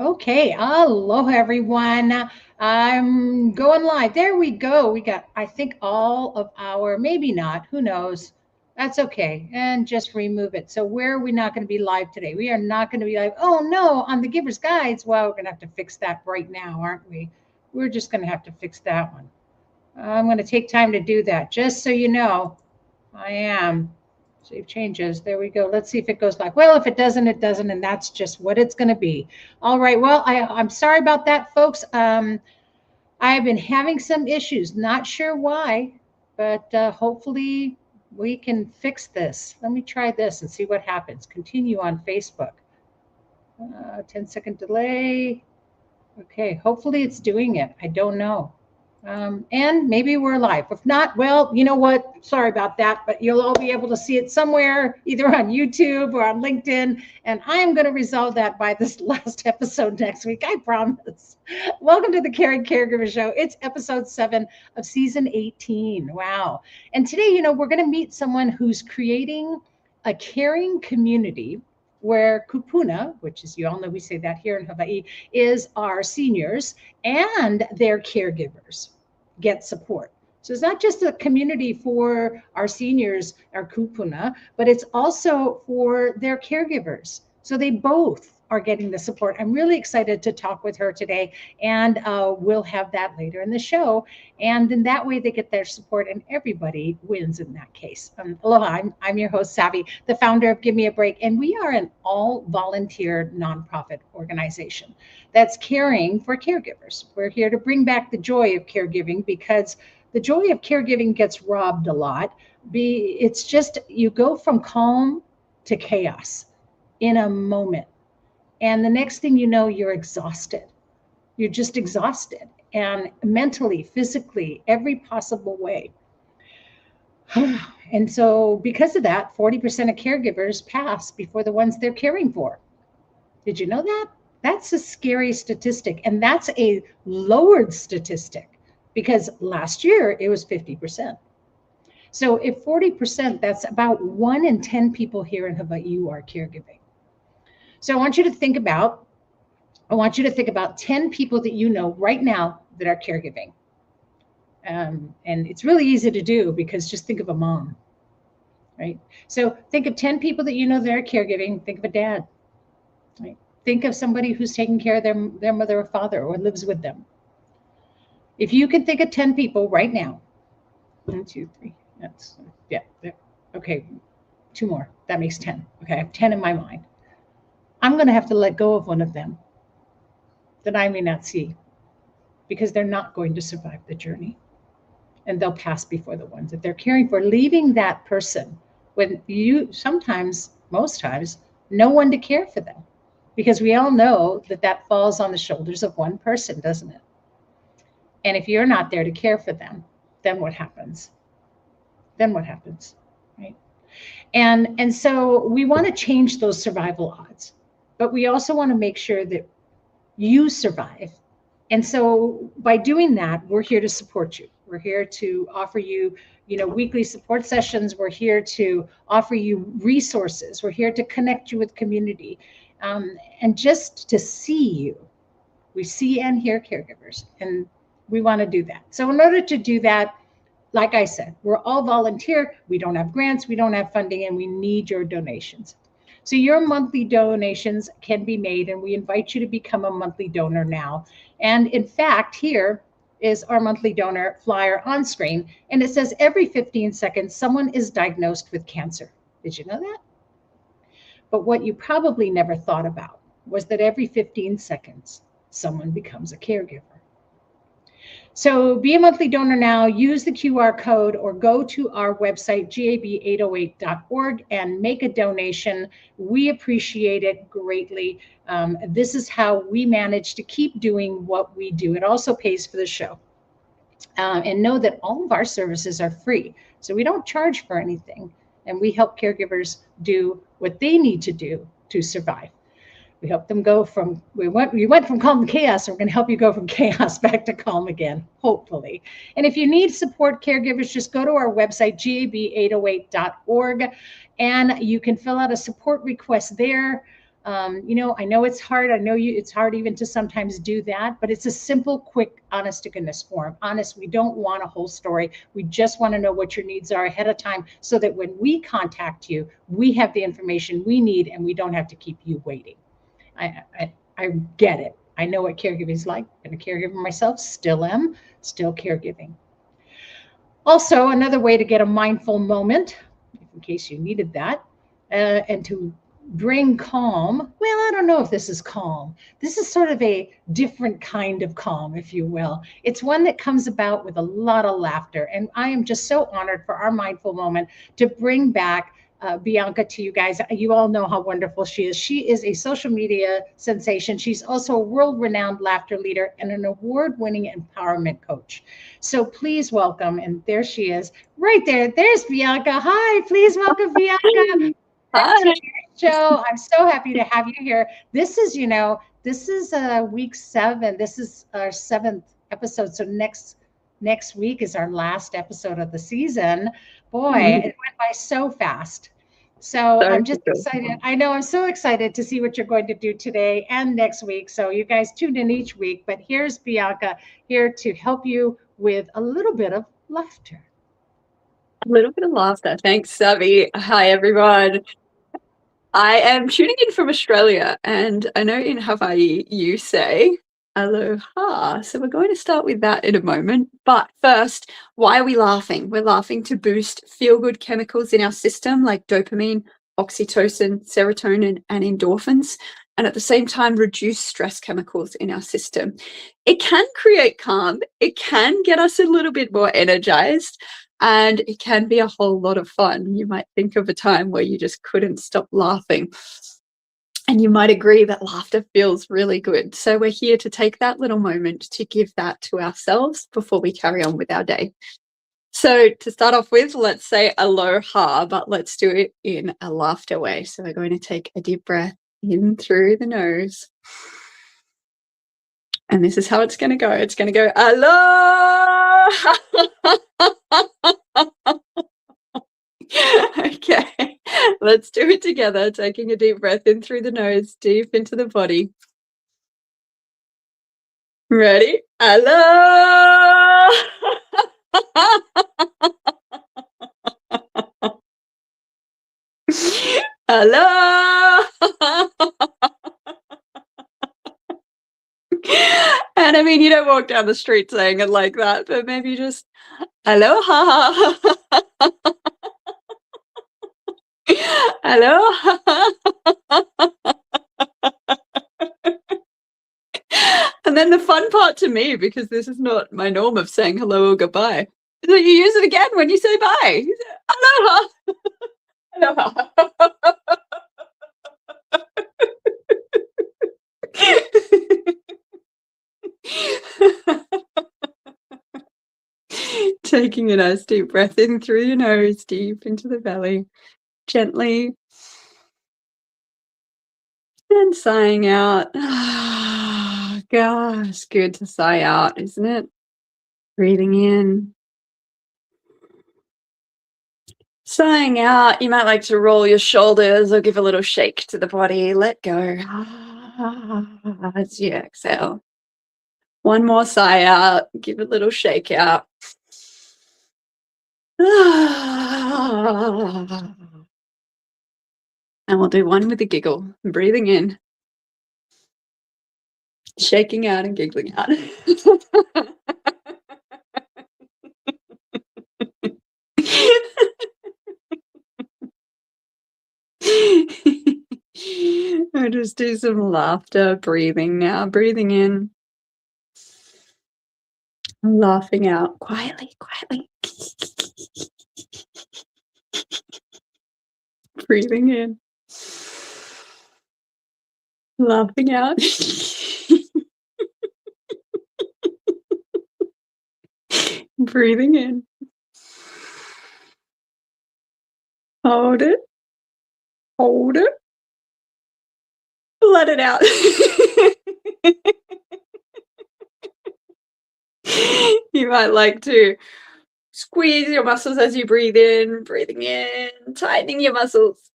Okay, aloha everyone. I'm going live. There we go. We got, I think, all of our, maybe not, who knows? That's okay. And just remove it. So where are we not going to be live today? We are not going to be live. Oh no, on the Giver's Guides. Well, we're going to have to fix that right now, aren't we? We're just going to have to fix that one. I'm going to take time to do that, just so you know. I am. Save changes. There we go. Let's see if it goes live. Well, if it doesn't, it doesn't, and that's just what it's going to be. All right. Well, I'm sorry about that, folks. I've been having some issues. Not sure why, but hopefully we can fix this. Let me try this and see what happens. Continue on Facebook. 10-second delay. Okay. Hopefully it's doing it. I don't know. And maybe we're live. If not, well, you know what? Sorry about that, but you'll all be able to see it somewhere, either on YouTube or on LinkedIn. And I am going to resolve that by this last episode next week. I promise. Welcome to the Caring Caregiver Show. It's episode 7 of season 18. Wow. And today, we're going to meet someone who's creating a caring community where kupuna, which is, you all know we say that here in Hawaii, is our seniors and their caregivers get support. So it's not just a community for our seniors, our kupuna, but it's also for their caregivers. So they both are getting the support. I'm really excited to talk with her today, and we'll have that later in the show. And in that way, they get their support, and everybody wins in that case. Aloha, I'm your host, Savy, the founder of Give Me a Break, and we are an all-volunteer nonprofit organization that's caring for caregivers. We're here to bring back the joy of caregiving, because the joy of caregiving gets robbed a lot. It's just, you go from calm to chaos in a moment. And the next thing you know, you're exhausted. You're just exhausted, and mentally, physically, every possible way. And so because of that, 40% of caregivers pass before the ones they're caring for. Did you know that? That's a scary statistic. And that's a lowered statistic, because last year it was 50%. So if 40%, that's about 1 in 10 people here in Hawaii who are caregiving. So I want you to think about 10 people that you know right now that are caregiving. And it's really easy to do, because just think of a mom, right? So think of 10 people that you know that are caregiving. Think of a dad, right? Think of somebody who's taking care of their mother or father or lives with them. If you can think of 10 people right now, 1, 2, 3, that's, yeah. Okay, 2 more, that makes 10. Okay, I have 10 in my mind. I'm going to have to let go of one of them that I may not see, because they're not going to survive the journey, and they'll pass before the ones that they're caring for, leaving that person when sometimes, most times, no one to care for them, because we all know that falls on the shoulders of one person, doesn't it? And if you're not there to care for them, then what happens? Right? And so we want to change those survival odds, but we also want to make sure that you survive. And so by doing that, we're here to support you. We're here to offer you, weekly support sessions. We're here to offer you resources. We're here to connect you with community, and just to see you. We see and hear caregivers, and we want to do that. So in order to do that, like I said, we're all volunteer. We don't have grants, we don't have funding, and we need your donations. So your monthly donations can be made, and we invite you to become a monthly donor now. And in fact, here is our monthly donor flyer on screen, and it says every 15 seconds, someone is diagnosed with cancer. Did you know that? But what you probably never thought about was that every 15 seconds, someone becomes a caregiver. So be a monthly donor now, use the QR code, or go to our website, gab808.org, and make a donation. We appreciate it greatly. This is how we manage to keep doing what we do. It also pays for the show. And know that all of our services are free. So we don't charge for anything. And we help caregivers do what they need to do to survive. We help them go from, we went from calm to chaos, and we're going to help you go from chaos back to calm again, hopefully. And if you need support caregivers, just go to our website, gab808.org, and you can fill out a support request there. I know it's hard. I know it's hard even to sometimes do that, but it's a simple, quick, honest to goodness form. Honest, we don't want a whole story. We just want to know what your needs are ahead of time so that when we contact you, we have the information we need and we don't have to keep you waiting. I get it. I know what caregiving is like. Been a caregiver myself, still am, still caregiving. Also, another way to get a mindful moment, in case you needed that, and to bring calm. Well, I don't know if this is calm. This is sort of a different kind of calm, if you will. It's one that comes about with a lot of laughter. And I am just so honored for our mindful moment to bring back Bianca to you guys. You all know how wonderful she is. She is a social media sensation. She's also a world renowned laughter leader and an award winning empowerment coach. So please welcome, and there she is right there. There's Bianca. Hi, please welcome Bianca. Hi. Show. I'm so happy to have you here. This is week 7. This is our 7th episode. So next week is our last episode of the season. Boy, it went by so fast. So I'm just excited. I know I'm so excited to see what you're going to do today and next week. So you guys tune in each week, but here's Bianca here to help you with a little bit of laughter. A little bit of laughter. Thanks, Savy. Hi, everyone. I am tuning in from Australia, and I know in Hawaii you say aloha. So we're going to start with that in a moment. But first, why are we laughing? We're laughing to boost feel-good chemicals in our system like dopamine, oxytocin, serotonin, and endorphins, and at the same time reduce stress chemicals in our system. It can create calm. It can get us a little bit more energized. And it can be a whole lot of fun. You might think of a time where you just couldn't stop laughing. And you might agree that laughter feels really good. So we're here to take that little moment to give that to ourselves before we carry on with our day. So to start off with, let's say aloha, but let's do it in a laughter way. So we're going to take a deep breath in through the nose. And this is how it's going to go. It's going to go aloha. Okay, let's do it together. Taking a deep breath in through the nose, deep into the body. Ready? Aloha. Aloha. And I mean, you don't walk down the street saying it like that, but maybe just aloha. Aloha. And then the fun part to me, because this is not my norm of saying hello or goodbye, is that you use it again when you say bye. You say, aloha. Aloha. Taking a nice deep breath in through your nose, deep into the belly, gently, and sighing out. Gosh, good to sigh out, isn't it? Breathing in. Sighing out. You might like to roll your shoulders or give a little shake to the body. Let go. As you exhale. One more sigh out. Give a little shake out. And we'll do one with a giggle. Breathing in. Shaking out and giggling out. I just do some laughter, breathing now. Breathing in. Laughing out quietly, quietly. Breathing in. Laughing out. Breathing in. Hold it. Hold it. Let it out. You might like to squeeze your muscles as you breathe in, breathing in, tightening your muscles,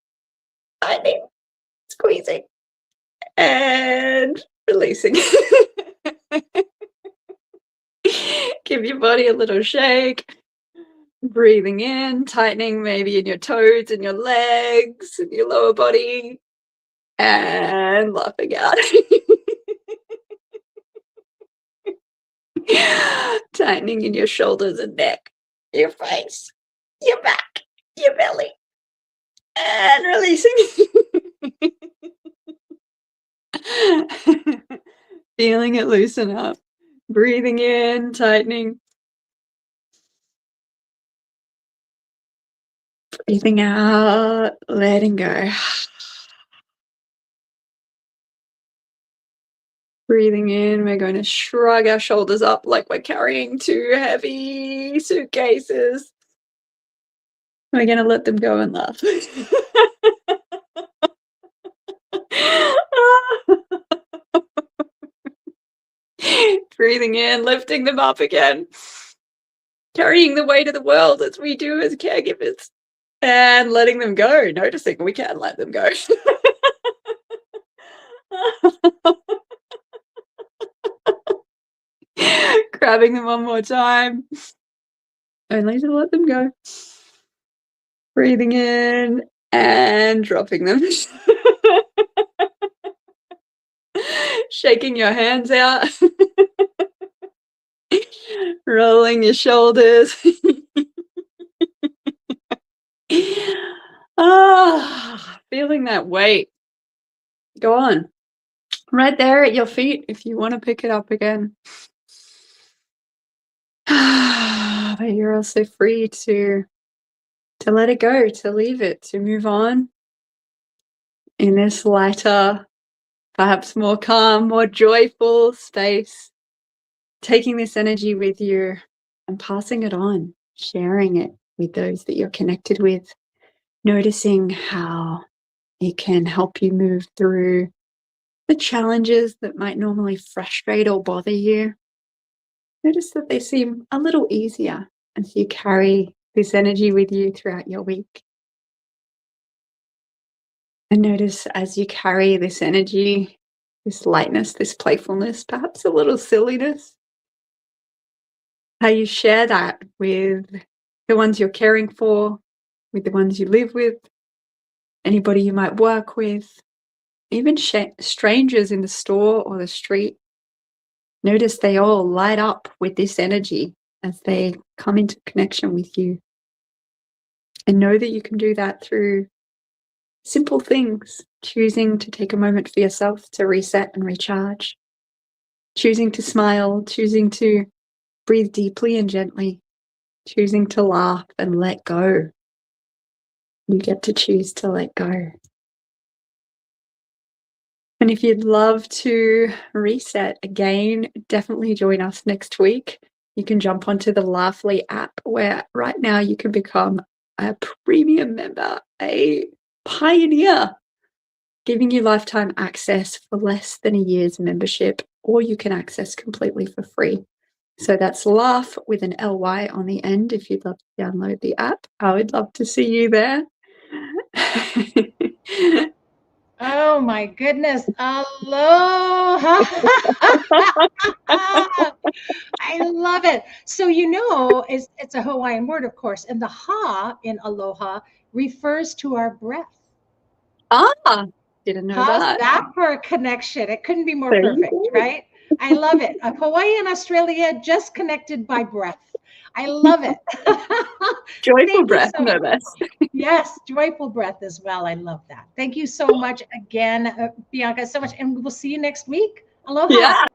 tightening, squeezing, and releasing. Give your body a little shake. Breathing in, tightening maybe in your toes and your legs and your lower body, and laughing out. Tightening in your shoulders and neck, your face, your back, your belly, and releasing. Feeling it loosen up. Breathing in, tightening. Breathing out, letting go. Breathing in, we're going to shrug our shoulders up like we're carrying 2 heavy suitcases. We're going to let them go and laugh. Breathing in, lifting them up again. Carrying the weight of the world as we do as caregivers. And letting them go, noticing we can let them go. Grabbing them one more time. Only to let them go. Breathing in and dropping them. Shaking your hands out. Rolling your shoulders. Feeling that weight. Go on. Right there at your feet if you want to pick it up again. But you're also free to let it go, to leave it, to move on in this lighter, perhaps more calm, more joyful space. Taking this energy with you and passing it on, sharing it with those that you're connected with, noticing how it can help you move through the challenges that might normally frustrate or bother you. Notice that they seem a little easier as you carry this energy with you throughout your week. And notice as you carry this energy, this lightness, this playfulness, perhaps a little silliness, how you share that with the ones you're caring for, with the ones you live with, anybody you might work with, even strangers in the store or the street. Notice they all light up with this energy as they come into connection with you. And know that you can do that through simple things, choosing to take a moment for yourself to reset and recharge, choosing to smile, choosing to breathe deeply and gently, choosing to laugh and let go. You get to choose to let go. And if you'd love to reset again, definitely join us next week. You can jump onto the Laughley app, where right now you can become a premium member, a pioneer, giving you lifetime access for less than a year's membership, or you can access completely for free. So that's laugh with an LY on the end. If you'd love to download the app, I would love to see you there. Oh my goodness. Aloha. I love it. So, it's a Hawaiian word, of course, and the ha in aloha refers to our breath. Didn't know How's that. that for a connection? It couldn't be more There you perfect, go. right? I love it. Hawaii and Australia just connected by breath. I love it. Joyful Thank you breath, so no much. less. Yes, joyful breath as well. I love that. Thank you so much again, Bianca, so much. And we'll see you next week. Aloha. Yeah.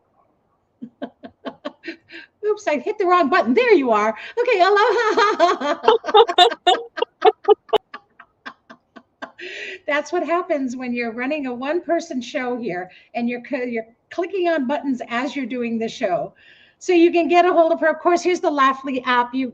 Oops, I hit the wrong button. There you are. Okay, aloha. That's what happens when you're running a one-person show here and you're clicking on buttons as you're doing the show. So you can get a hold of her. Of course, here's the Laughly app. You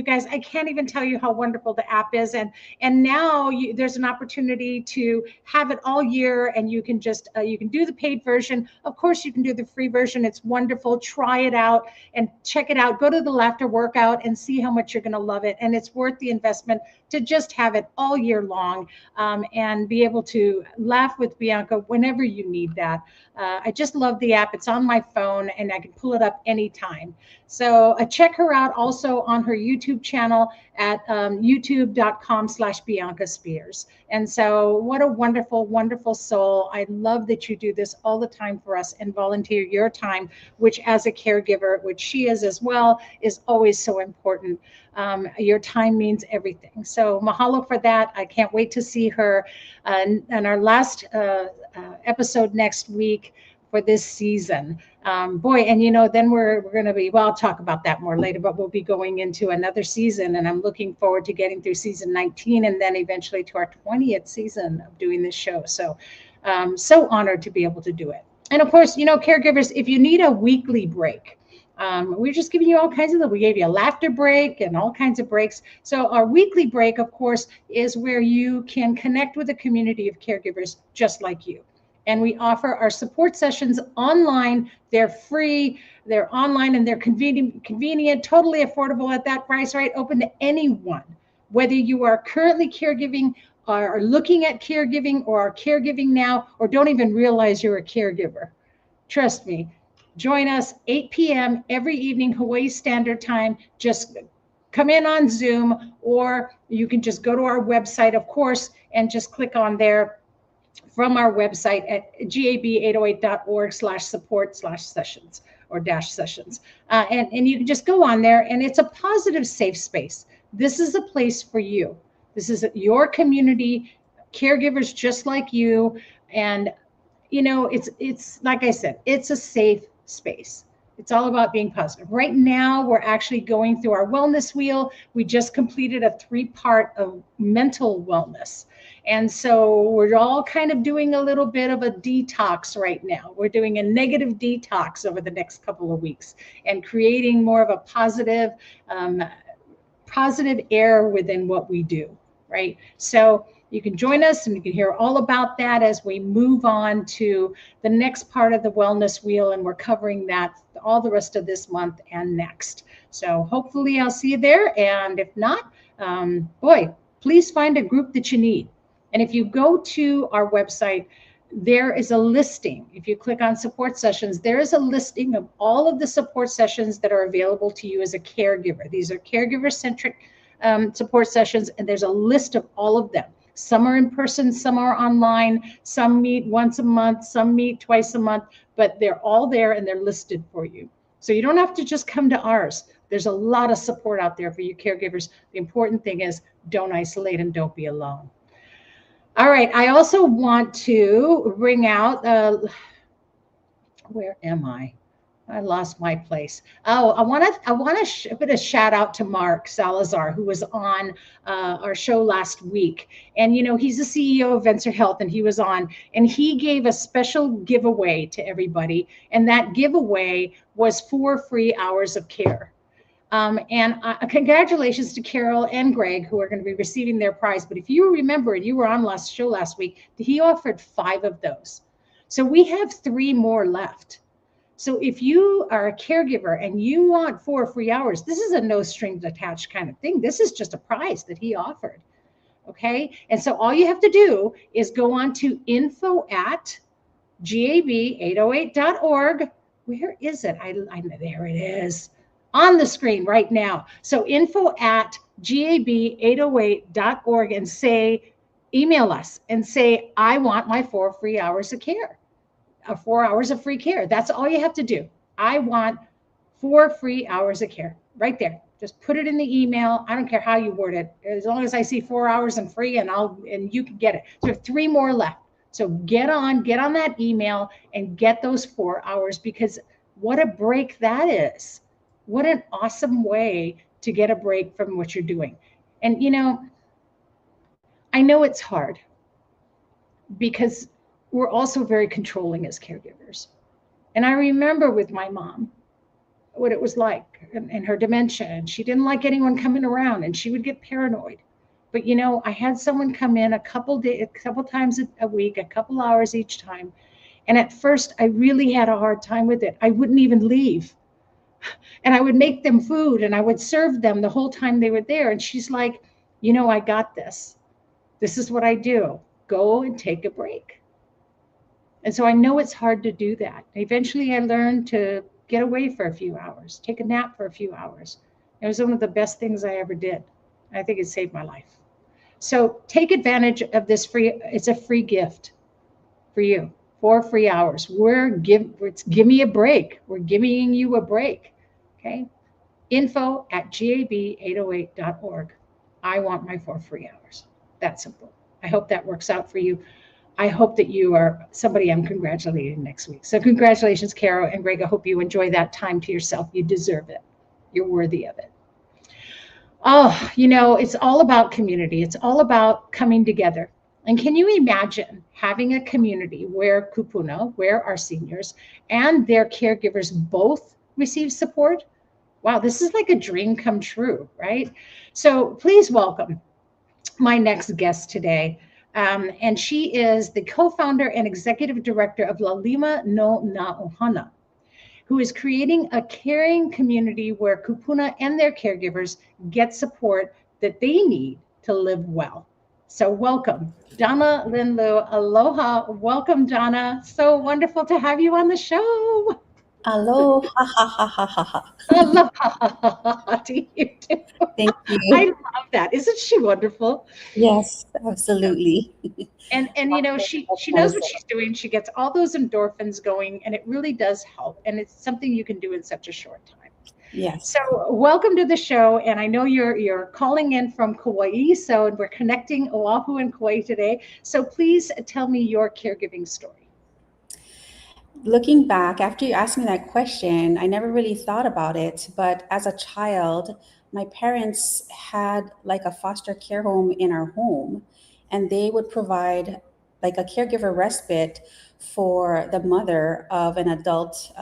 guys, I can't even tell you how wonderful the app is. And now there's an opportunity to have it all year, and you can just you can do the paid version. Of course, you can do the free version. It's wonderful. Try it out and check it out. Go to the Laughter Workout and see how much you're going to love it. And it's worth the investment to just have it all year long, and be able to laugh with Bianca whenever you need that. I just love the app. It's on my phone, and I can pull it up anytime. So check her out also on her YouTube channel at youtube.com/Bianca Spears. And so what a wonderful, wonderful soul. I love that you do this all the time for us and volunteer your time, which as a caregiver, which she is as well, is always so important. Your time means everything. So mahalo for that. I can't wait to see her in our last episode next week for this season. Boy, and then we're going to be, well, I'll talk about that more later, but we'll be going into another season, and I'm looking forward to getting through season 19 and then eventually to our 20th season of doing this show. So so honored to be able to do it. And of course, caregivers, if you need a weekly break, we're just giving you all kinds of, we gave you a laughter break and all kinds of breaks. So our weekly break, of course, is where you can connect with a community of caregivers just like you. And we offer our support sessions online. They're free, they're online, and they're convenient, totally affordable at that price, right? Open to anyone, whether you are currently caregiving or are looking at caregiving or are caregiving now or don't even realize you're a caregiver. Trust me, join us 8 p.m. every evening, Hawaii Standard Time. Just come in on Zoom, or you can just go to our website, of course, and just click on there from our website at gab808.org/support/sessions or -sessions. And you can just go on there, and it's a positive, safe space. This is a place for you. This is your community, caregivers just like you. And, it's like I said, it's a safe space. It's all about being positive. Right now, we're actually going through our wellness wheel. We just completed a 3-part of mental wellness. And so we're all kind of doing a little bit of a detox right now. We're doing a negative detox over the next couple of weeks and creating more of a positive air within what we do, right? So you can join us and you can hear all about that as we move on to the next part of the wellness wheel. And we're covering that all the rest of this month and next. So hopefully I'll see you there. And if not, boy, please find a group that you need. And if you go to our website, there is a listing. If you click on support sessions, there is a listing of all of the support sessions that are available to you as a caregiver. These are caregiver-centric support sessions, and there's a list of all of them. Some are in person, some are online, some meet once a month, some meet twice a month, but they're all there and they're listed for you. So you don't have to just come to ours. There's a lot of support out there for you caregivers. The important thing is don't isolate and don't be alone. All right, I also want to bring out, where am I? I lost my place. Oh, I want to put a shout out to Mark Salazar, who was on our show last week. And, he's the CEO of Venture Health, and he was on, and he gave a special giveaway to everybody. And that giveaway was 4 free hours of care. And congratulations to Carol and Greg, who are going to be receiving their prize. But if you remember, and you were on show last week, he offered 5 of those. So we have 3 more left. So if you are a caregiver and you want 4 free hours, this is a no strings attached kind of thing. This is just a prize that he offered. Okay. And so all you have to do is go on to info@gab808.org. Where is it? I there it is on the screen right now. So info@gab808.org and email us and say, I want my 4 free hours of care. 4 hours of free care. That's all you have to do. I want 4 free hours of care right there. Just put it in the email. I don't care how you word it. As long as I see 4 hours and free, and you can get it. So we have 3 more left. So get on that email and get those 4 hours, because what a break that is. What an awesome way to get a break from what you're doing. And I know it's hard because we're also very controlling as caregivers. And I remember with my mom, what it was like and her dementia. And she didn't like anyone coming around and she would get paranoid. But I had someone come in a couple times a week, a couple hours each time. And at first I really had a hard time with it. I wouldn't even leave. And I would make them food and I would serve them the whole time they were there. And she's like, I got this. This is what I do. Go and take a break. And so I know it's hard to do that. Eventually I learned to get away for a few hours, take a nap for a few hours. It was one of the best things I ever did. I think it saved my life. So take advantage of this it's a free gift for you, 4 free hours. Give me a break. We're giving you a break. Okay. info@gab808.org. I want my 4 free hours. That's simple. I hope that works out for you. I hope that you are somebody I'm congratulating next week. So congratulations, Caro and Greg. I hope you enjoy that time to yourself. You deserve it. You're worthy of it. Oh, it's all about community. It's all about coming together. And can you imagine having a community where kupuna, where our seniors and their caregivers both receive support? Wow, this is like a dream come true, right? So please welcome my next guest today. And she is the co-founder and executive director of Laulima no na Ohana, who is creating a caring community where kupuna and their caregivers get support that they need to live well. So welcome, Donna Lynn. Aloha. Welcome, Donna. So wonderful to have you on the show. Aloha, ha, ha, ha, ha, ha. Aloha to you too. Thank I you. love that. Isn't she wonderful? Yes, absolutely. And she knows what she's doing. She gets all those endorphins going, and it really does help. And it's something you can do in such a short time. Yes. So welcome to the show. And I know you're calling in from Kauai, so we're connecting Oahu and Kauai today. So please tell me your caregiving story. Looking back, after you asked me that question, I never really thought about it. But as a child, my parents had like a foster care home in our home, and they would provide like a caregiver respite for the mother of an adult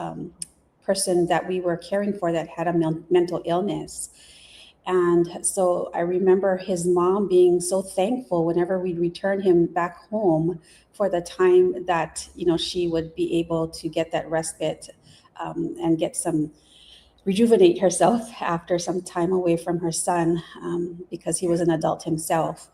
person that we were caring for that had a mental illness. And so I remember his mom being so thankful whenever we'd return him back home for the time that, she would be able to get that respite and get rejuvenate herself after some time away from her son because he was an adult himself.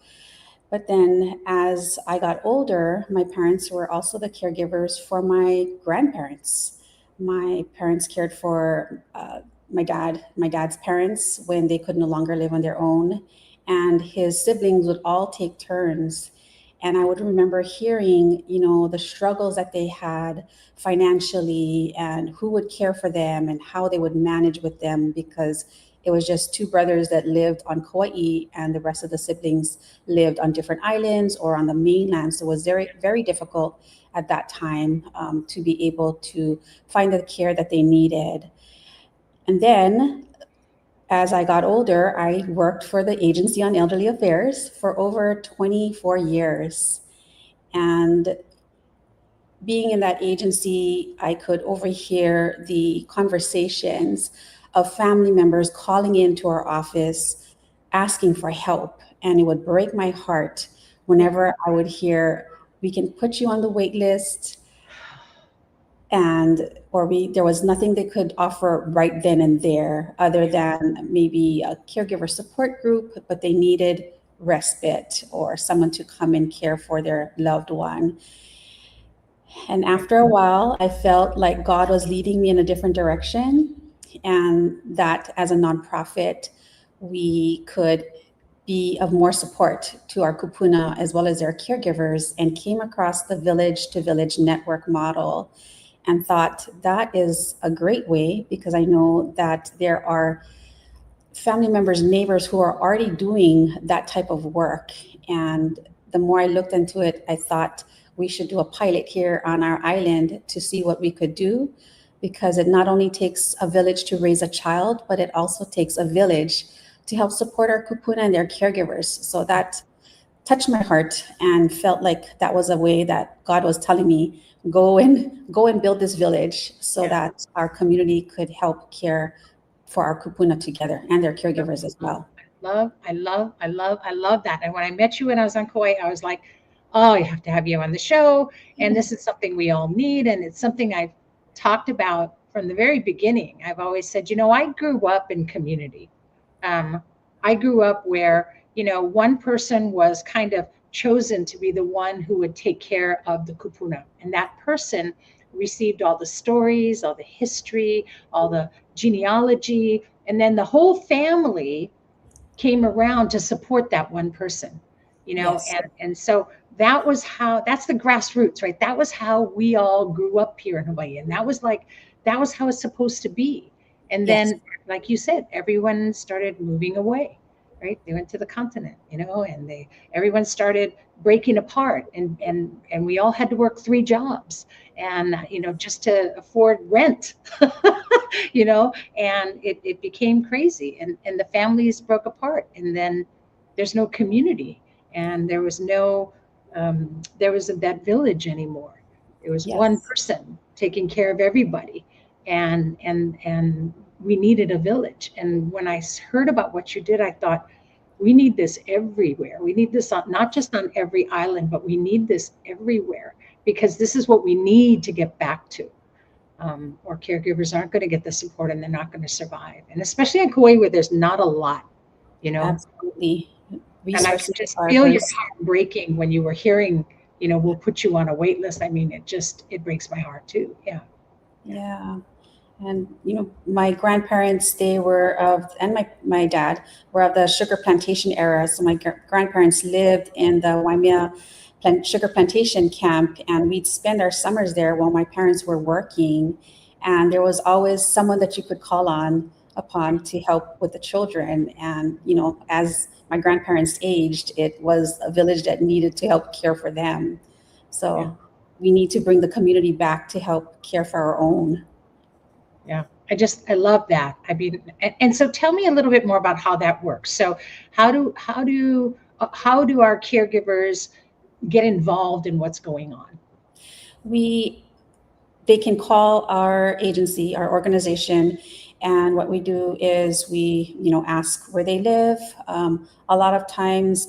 But then as I got older, my parents were also the caregivers for my grandparents. My parents cared for my dad's parents when they could no longer live on their own, and his siblings would all take turns. And I would remember hearing, the struggles that they had financially and who would care for them and how they would manage with them, because it was just 2 brothers that lived on Kauai and the rest of the siblings lived on different islands or on the mainland. So it was very, very difficult at that time to be able to find the care that they needed. And then as I got older, I worked for the Agency on Elderly Affairs for over 24 years. And being in that agency, I could overhear the conversations of family members calling into our office asking for help. And it would break my heart whenever I would hear, we can put you on the wait list, there was nothing they could offer right then and there other than maybe a caregiver support group, but they needed respite or someone to come and care for their loved one. And after a while, I felt like God was leading me in a different direction, and that as a nonprofit, we could be of more support to our kupuna as well as their caregivers, and came across the village to village network model and thought that is a great way, because I know that there are family members, neighbors who are already doing that type of work. And the more I looked into it, I thought we should do a pilot here on our island to see what we could do, because it not only takes a village to raise a child, but it also takes a village to help support our kupuna and their caregivers. So that touched my heart and felt like that was a way that God was telling me, go and build this village so that our community could help care for our kupuna together and their caregivers as well. I love that. And when I met you when I was on Kauai, I was like, oh, I have to have you on the show. And this is something we all need. And it's something I've talked about from the very beginning. I've always said, I grew up in community. I grew up where, one person was kind of chosen to be the one who would take care of the kupuna. And that person received all the stories, all the history, all the genealogy, and then the whole family came around to support that one person, Yes. and so that's the grassroots, right? That was how we all grew up here in Hawaii. And that was how it's supposed to be. And Yes. then, like you said, everyone started moving away, right? They went to the continent, and everyone started breaking apart, and we all had to work 3 jobs, and just to afford rent. And it became crazy, and the families broke apart, and then there's no community, and there wasn't that village anymore. There was Yes. one person taking care of everybody, and we needed a village. And when I heard about what you did, I thought, we need this everywhere. We need this not just on every island, but we need this everywhere, because this is what we need to get back to. Or caregivers aren't going to get the support, and they're not going to survive. And especially in Kauai, where there's not a lot, Absolutely. And I Resources could just are feel your very- heart breaking when you were hearing, we'll put you on a wait list. I mean, it breaks my heart too. Yeah. Yeah. And my grandparents, and my dad were of the sugar plantation era. So my grandparents lived in the Waimea sugar plantation camp, and we'd spend our summers there while my parents were working. And there was always someone that you could call upon to help with the children. And as my grandparents aged, it was a village that needed to help care for them. So we need to bring the community back to help care for our own. Yeah. I love that. I mean, and so tell me a little bit more about how that works. So how do our caregivers get involved in what's going on? They can call our agency, our organization, and what we do is we ask where they live. A lot of times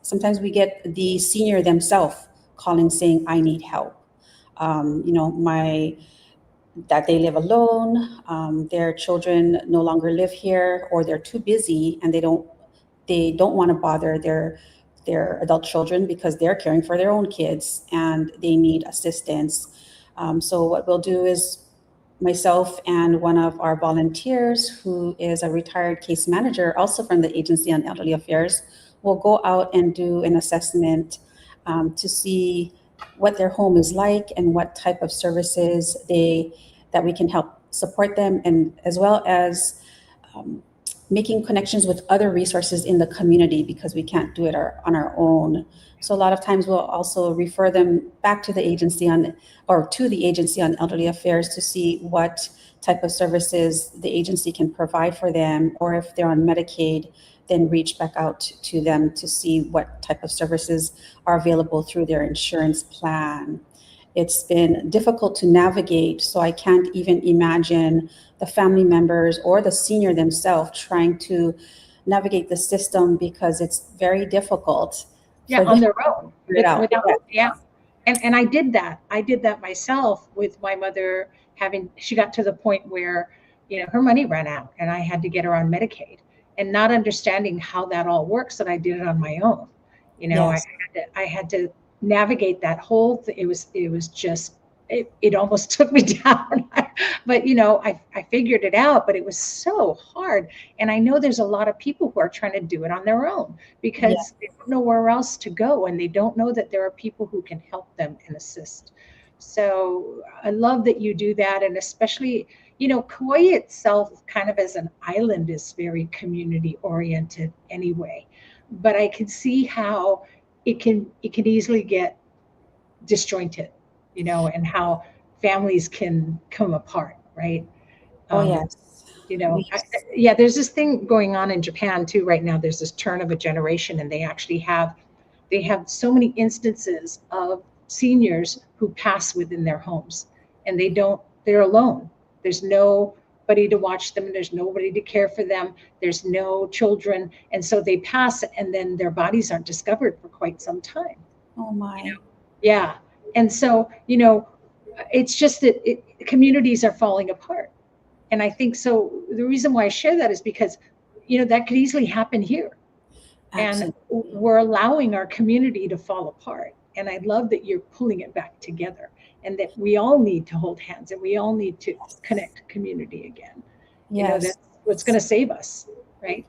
sometimes we get the senior themselves calling saying, I need help. That they live alone, their children no longer live here, or they're too busy and they don't want to bother their adult children because they're caring for their own kids and they need assistance. So what we'll do is myself and one of our volunteers, who is a retired case manager, also from the Agency on Elderly Affairs, will go out and do an assessment to see what their home is like and what type of services that we can help support them, and as well as making connections with other resources in the community, because we can't do it on our own. So a lot of times we'll also refer them back to the agency on Elderly Affairs to see what type of services the agency can provide for them, or if they're on Medicaid, then reach back out to them to see what type of services are available through their insurance plan. It's been difficult to navigate, so I can't even imagine the family members or the senior themselves trying to navigate the system, because it's very difficult. Yeah, on their own. Yeah. And I did that. I did that myself with my mother. She got to the point where, her money ran out and I had to get her on Medicaid, and not understanding how that all works. And I did it on my own. Yes. I had to navigate that whole thing. It was just, it almost took me down, but I figured it out, but it was so hard. And I know there's a lot of people who are trying to do it on their own because they don't know where else to go, and they don't know that there are people who can help them and assist. So I love that you do that. And especially, Kauai itself, kind of as an island, is very community oriented anyway, but I can see how it can easily get disjointed, and how families can come apart, right? Yes. There's this thing going on in Japan too right now. There's this turn of a generation, and they actually have they have so many instances of seniors who pass within their homes, and they're alone. There's nobody to watch them. There's nobody to care for them. There's no children. And so they pass, and then their bodies aren't discovered for quite some time. Oh my. Yeah. And so, it's just that communities are falling apart. And I think so. The reason why I share that is because, that could easily happen here. Absolutely. And we're allowing our community to fall apart. And I love that you're pulling it back together, and that we all need to hold hands, and we all need to connect community again. Yes. That's what's going to save us, right?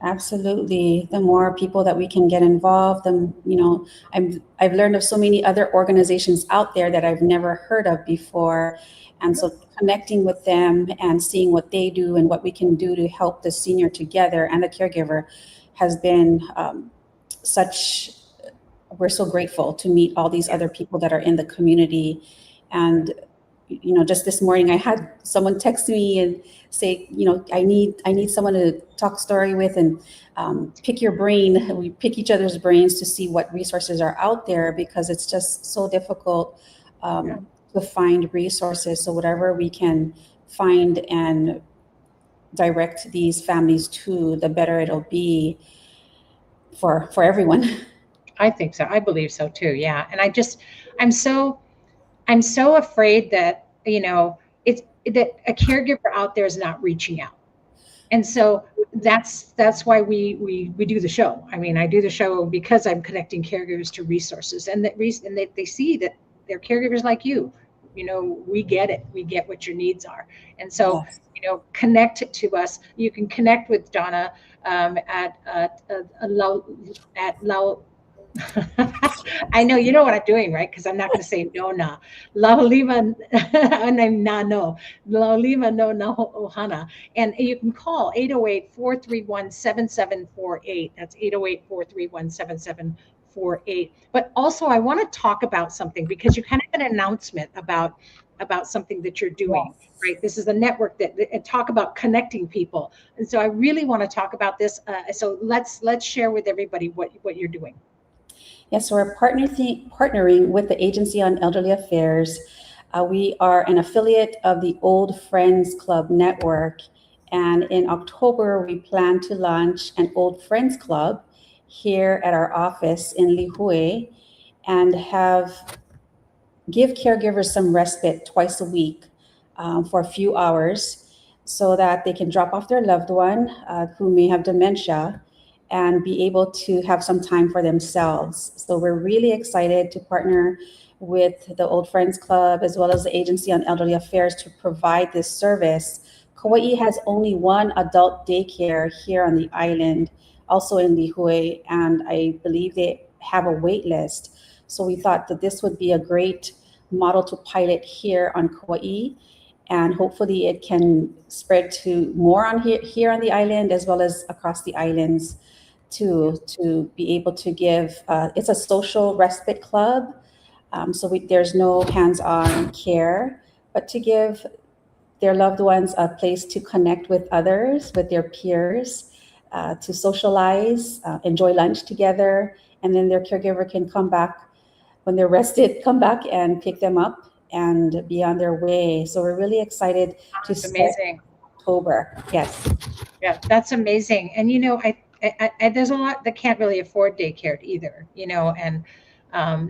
Absolutely. The more people that we can get involved, I've learned of so many other organizations out there that I've never heard of before. And so connecting with them and seeing what they do and what we can do to help the senior together and the caregiver has been we're so grateful to meet all these other people that are in the community. And just this morning I had someone text me and say, I need someone to talk story with, and pick your brain. We pick each other's brains to see what resources are out there, because it's just so difficult to find resources. So whatever we can find and direct these families to, the better it'll be for everyone. I think so. I believe so too. Yeah. And I'm so afraid that, it's that a caregiver out there is not reaching out. And so that's why we do the show. I mean, I do the show because I'm connecting caregivers to resources, and that they see that they're caregivers like you. We get it. We get what your needs are. And so, Yes. Connect to us. You can connect with Donna at I know you know what I'm doing, right? Because I'm not going to say Donna. Laulima, no. Laulima no Ohana. And you can call 808-431-7748. That's 808-431-7748. But also, I want to talk about something, because you kind of had an announcement about something that you're doing, Yes. right? This is a network and talk about connecting people. And so I really want to talk about this. So let's share with everybody what you're doing. Yes, so we're partnering with the Agency on Elderly Affairs. We are an affiliate of the Old Friends Club Network. And in October, we plan to launch an Old Friends Club here at our office in Lihue, and give caregivers some respite twice a week for a few hours, so that they can drop off their loved one who may have dementia, and be able to have some time for themselves. So we're really excited to partner with the Old Friends Club as well as the Agency on Elderly Affairs to provide this service. Kauai has only one adult daycare here on the island, also in Lihue, and I believe they have a wait list. So we thought that this would be a great model to pilot here on Kauai, and hopefully it can spread to more on here on the island, as well as across the islands, to be able to give. It's a social respite club, so there's no hands-on care, but to give their loved ones a place to connect with others, with their peers, to socialize, enjoy lunch together, and then their caregiver can come back when they're rested, come back and pick them up and be on their way. So we're really excited to That's amazing. October. Yes. Yeah, that's amazing. And I there's a lot that can't really afford daycare either, and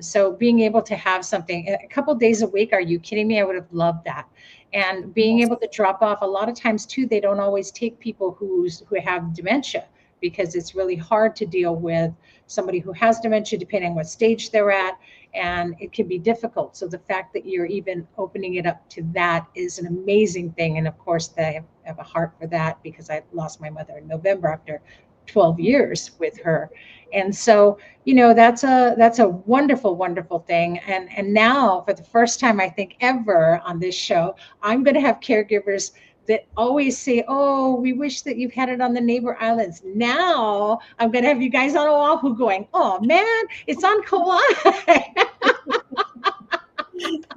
so being able to have something a couple days a week, are you kidding me? I would have loved that. And being able to drop off, a lot of times too, they don't always take people who have dementia, because it's really hard to deal with somebody who has dementia, depending on what stage they're at, and it can be difficult. So the fact that you're even opening it up to that is an amazing thing. And of course, I have a heart for that, because I lost my mother in November after 12 years with her. And so, that's a wonderful, wonderful thing. And now, for the first time, I think ever on this show, I'm going to have caregivers that always say, "Oh, we wish that you had it on the neighbor islands." Now I'm going to have you guys on Oahu going, "Oh man, it's on Kauai."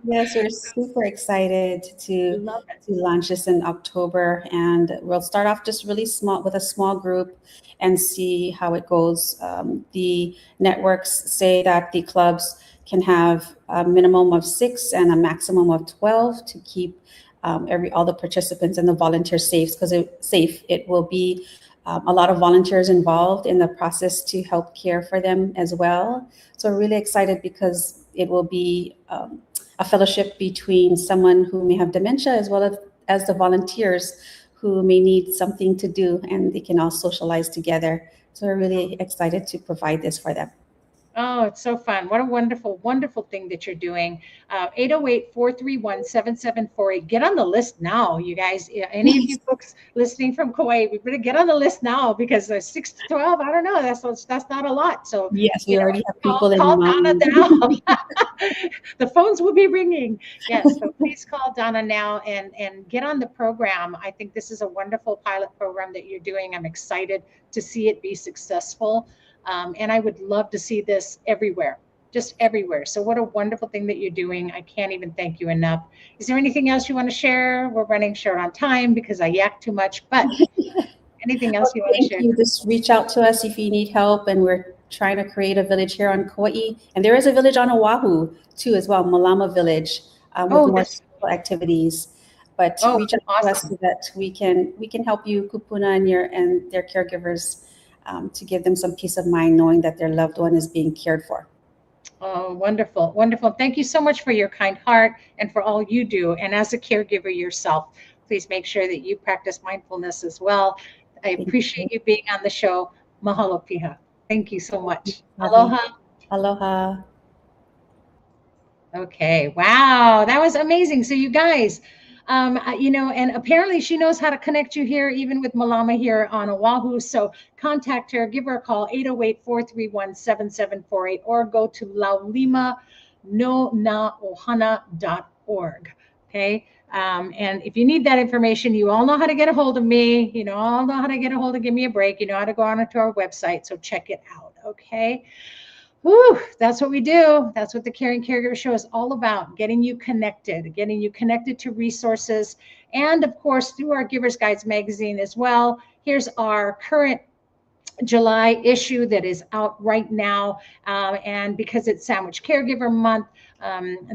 Yes, we're super excited to Love it. launch this in October, and we'll start off just really small with a small group and see how it goes. The networks say that the clubs can have a minimum of 6 and a maximum of 12 to keep all the participants and the volunteers safe, because it will be a lot of volunteers involved in the process to help care for them as well. So we're really excited because it will be a fellowship between someone who may have dementia as well as the volunteers who may need something to do, and they can all socialize together. So we're really excited to provide this for them. Oh, it's so fun. What a wonderful, wonderful thing that you're doing. 808-431-7748. Get on the list now, you guys. Any of you folks listening from Kuwait, we better get on the list now, because 6 to 12, I don't know, that's not a lot. So, Yes, we already have people in call Donna mind. now. The phones will be ringing. Yes, so please call Donna now and get on the program. I think this is a wonderful pilot program that you're doing. I'm excited to see it be successful. And I would love to see this everywhere, just everywhere. So what a wonderful thing that you're doing. I can't even thank you enough. Is there anything else you want to share? We're running short on time because I yak too much, but anything else you want to Thank share? you. Just reach out to us if you need help. And we're trying to create a village here on Kauai. And there is a village on Oahu too as well, Malama Village, with more social activities. But reach out to us so that we can help you, kupuna and their caregivers, to give them some peace of mind knowing that their loved one is being cared for. Oh, wonderful, wonderful. Thank you so much for your kind heart and for all you do. And as a caregiver yourself, please make sure that you practice mindfulness as well. I appreciate you being on the show. Mahalo piha. Thank you so much. Aloha. Aloha. Okay. Wow. That was amazing. So you guys, and apparently she knows how to connect you here, even with Malama here on Oahu. So contact her, give her a call, 808-431-7748, or go to Laulima no na ohana.org. Okay. And if you need that information, you all know how to get a hold of me. You know, all know how to get a hold of Give Me a Break. You know how to go on to our website. So check it out. Okay. Whew, that's what we do. That's what the Caring Caregiver Show is all about, getting you connected to resources, and of course, through our Giver's Guides magazine as well. Here's our current July issue that is out right now. And because it's Sandwich Caregiver Month,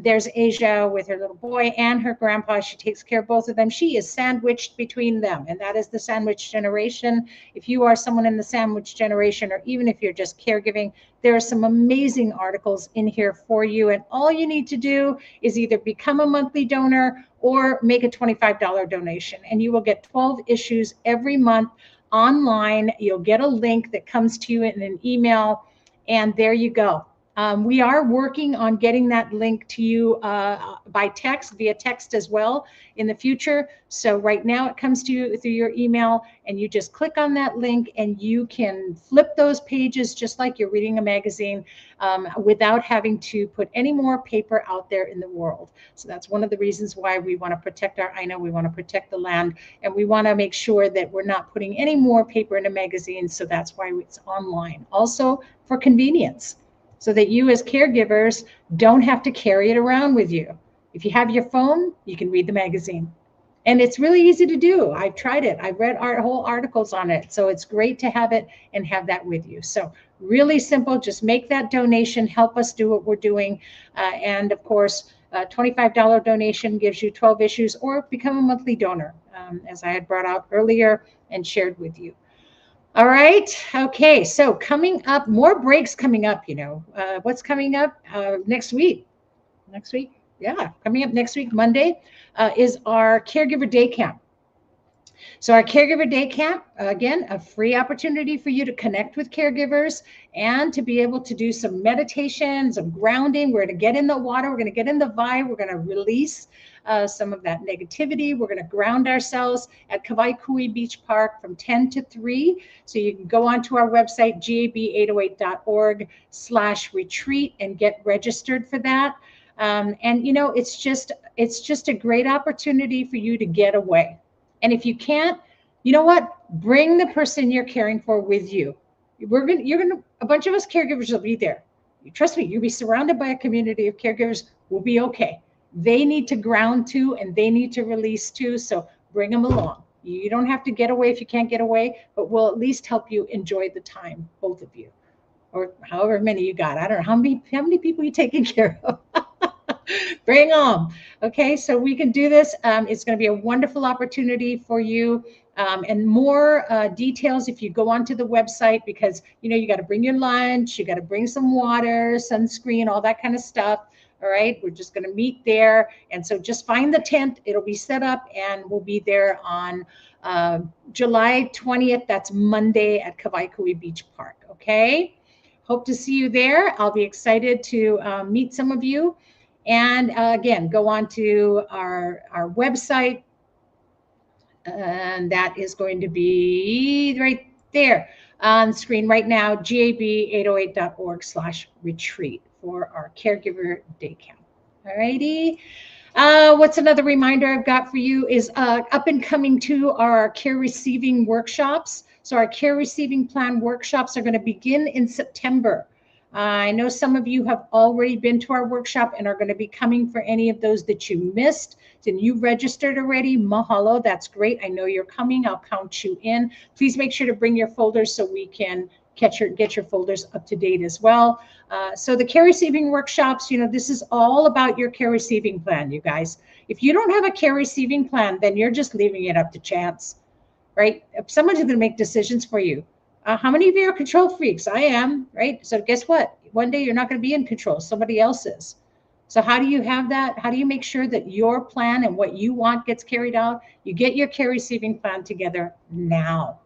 there's Asia with her little boy and her grandpa. She takes care of both of them. She is sandwiched between them, and that is the sandwich generation. If you are someone in the sandwich generation, or even if you're just caregiving, there are some amazing articles in here for you. And all you need to do is either become a monthly donor or make a $25 donation, and you will get 12 issues every month online. You'll get a link that comes to you in an email, and there you go. We are working on getting that link to you by text, via text as well in the future. So right now it comes to you through your email, and you just click on that link and you can flip those pages just like you're reading a magazine, without having to put any more paper out there in the world. So that's one of the reasons why we want to protect our Aina, we want to protect the land, and we want to make sure that we're not putting any more paper in a magazine. So that's why it's online. Also for convenience, so that you as caregivers don't have to carry it around with you. If you have your phone, you can read the magazine. And it's really easy to do. I've tried it. I've read our whole articles on it. So it's great to have it and have that with you. So really simple, just make that donation, help us do what we're doing. And of course, a $25 donation gives you 12 issues, or become a monthly donor, as I had brought out earlier and shared with you. All right. Okay. So coming up, more breaks coming up, what's coming up next week? Yeah. Coming up next week, Monday, is our Caregiver Day Camp. So our Caregiver Day Camp, again, a free opportunity for you to connect with caregivers and to be able to do some meditation, some grounding. We're going to get in the water. We're going to get in the vibe. We're going to release some of that negativity. We're going to ground ourselves at Kawaikui Beach Park from 10 to 3. So you can go onto our website, gab808.org/retreat, and get registered for that. And it's just a great opportunity for you to get away. And if you can't, you know what? Bring the person you're caring for with you. A bunch of us caregivers will be there. Trust me, you'll be surrounded by a community of caregivers We'll be okay. They need to ground too, and they need to release too. So bring them along. You don't have to get away if you can't get away, but we'll at least help you enjoy the time, both of you, or however many you got. I don't know how many people you taking care of. Bring them. Okay, so we can do this. It's going to be a wonderful opportunity for you. And more details if you go onto the website, because you got to bring your lunch, you got to bring some water, sunscreen, all that kind of stuff. All right, we're just going to meet there. And so just find the tent. It'll be set up, and we'll be there on July 20th. That's Monday at Kawaikui Beach Park. Okay, hope to see you there. I'll be excited to meet some of you. And again, go on to our website, and that is going to be right there on screen right now, gab808.org/retreat for our caregiver day camp. All righty. What's another reminder I've got for you is up and coming to our care receiving workshops. So our care receiving plan workshops are going to begin in September. I know some of you have already been to our workshop and are going to be coming for any of those that you missed. And you registered already, mahalo, that's great. I know you're coming, I'll count you in. Please make sure to bring your folders so we can get your folders up to date as well. So the care receiving workshops, this is all about your care receiving plan, you guys. If you don't have a care receiving plan, then you're just leaving it up to chance, right? Someone's going to make decisions for you. How many of you are control freaks? I am, right? So guess what? One day you're not going to be in control. Somebody else is. So how do you have that? How do you make sure that your plan and what you want gets carried out? You get your care receiving plan together now.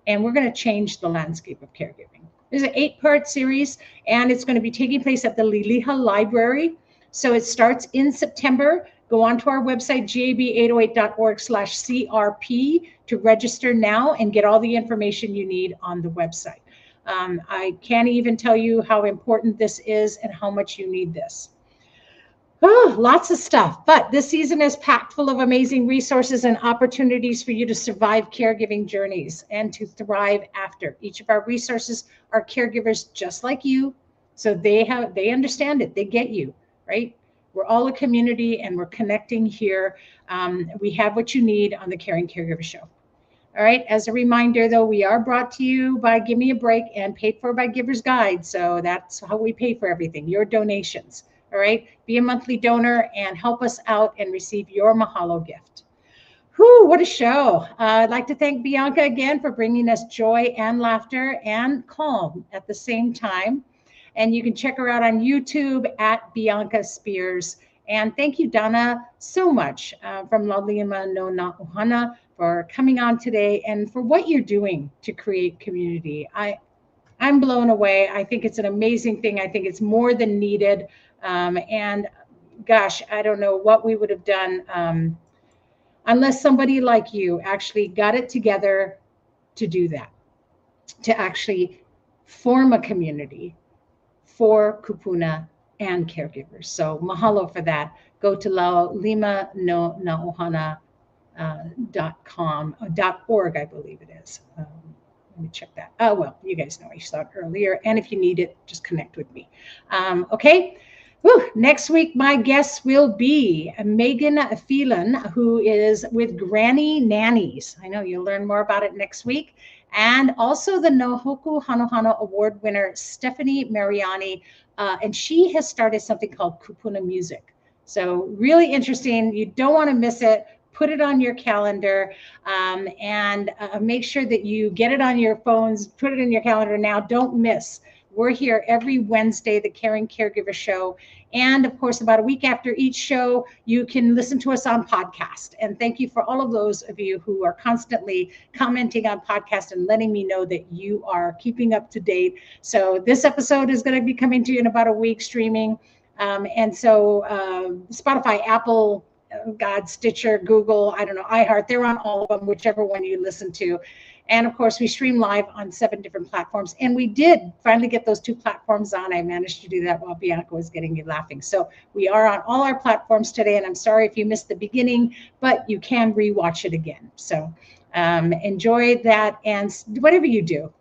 And we're going to change the landscape of caregiving. There's an 8-part series, and it's going to be taking place at the Liliha Library. So it starts in September. Go on to our website, gab808.org/CRP to register now and get all the information you need on the website. I can't even tell you how important this is and how much you need this. Oh, lots of stuff, but this season is packed full of amazing resources and opportunities for you to survive caregiving journeys and to thrive after. Each of our resources are caregivers just like you, so they understand it, they get you, right? We're all a community and we're connecting here. We have what you need on the Caring Caregiver Show. All right, as a reminder though, we are brought to you by Give Me a Break and paid for by Giver's Guide. So that's how we pay for everything, your donations. All right, be a monthly donor and help us out and receive your mahalo gift. Whew, what a show. I'd like to thank Bianca again for bringing us joy and laughter and calm at the same time. And you can check her out on YouTube at Bianca Spears. And thank you, Donna, so much from Laulima no na Ohana for coming on today and for what you're doing to create community. I'm blown away. I think it's an amazing thing. I think it's more than needed. And gosh, I don't know what we would have done unless somebody like you actually got it together to do that, to actually form a community for kupuna and caregivers. So mahalo for that. Go to Laulima no na Ohana .org, I believe it is. Let me check that. Oh, well, you guys know I saw it earlier. And if you need it, just connect with me. Okay. Whew. Next week, my guest will be Megan Phelan, who is with Granny Nannies. I know you'll learn more about it next week. And also the Nohoku Hanohano Award winner, Stephanie Mariani. And she has started something called Kupuna Music. So really interesting. You don't want to miss it. Put it on your calendar and make sure that you get it on your phones. Put it in your calendar now. Don't miss. We're here every Wednesday, the Caring Caregiver Show. And of course, about a week after each show, you can listen to us on podcast. And thank you for all of those of you who are constantly commenting on podcast and letting me know that you are keeping up to date. So this episode is going to be coming to you in about a week streaming. And so Spotify, Apple, Stitcher, Google, I don't know, iHeart, they're on all of them, whichever one you listen to. And of course, we stream live on 7 different platforms. And we did finally get those 2 platforms on. I managed to do that while Bianca was getting me laughing. So we are on all our platforms today. And I'm sorry if you missed the beginning, but you can rewatch it again. So enjoy that. And whatever you do,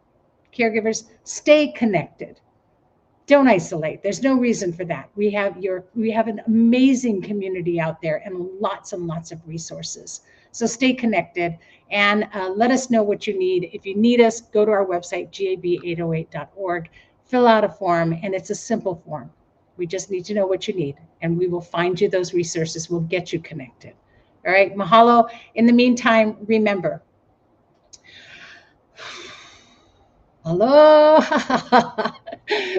caregivers, stay connected. Don't isolate. There's no reason for that. We have an amazing community out there and lots of resources. So stay connected and let us know what you need. If you need us, go to our website, gab808.org, fill out a form, and it's a simple form. We just need to know what you need, and we will find you those resources. We'll get you connected. All right, mahalo. In the meantime, remember, aloha,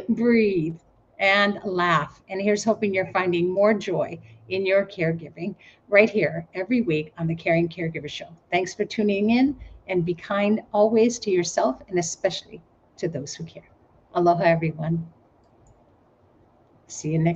breathe and laugh. And here's hoping you're finding more joy in your caregiving right here every week on the Caring Caregiver Show. Thanks for tuning in, and be kind always to yourself and especially to those who care. Aloha, everyone. See you next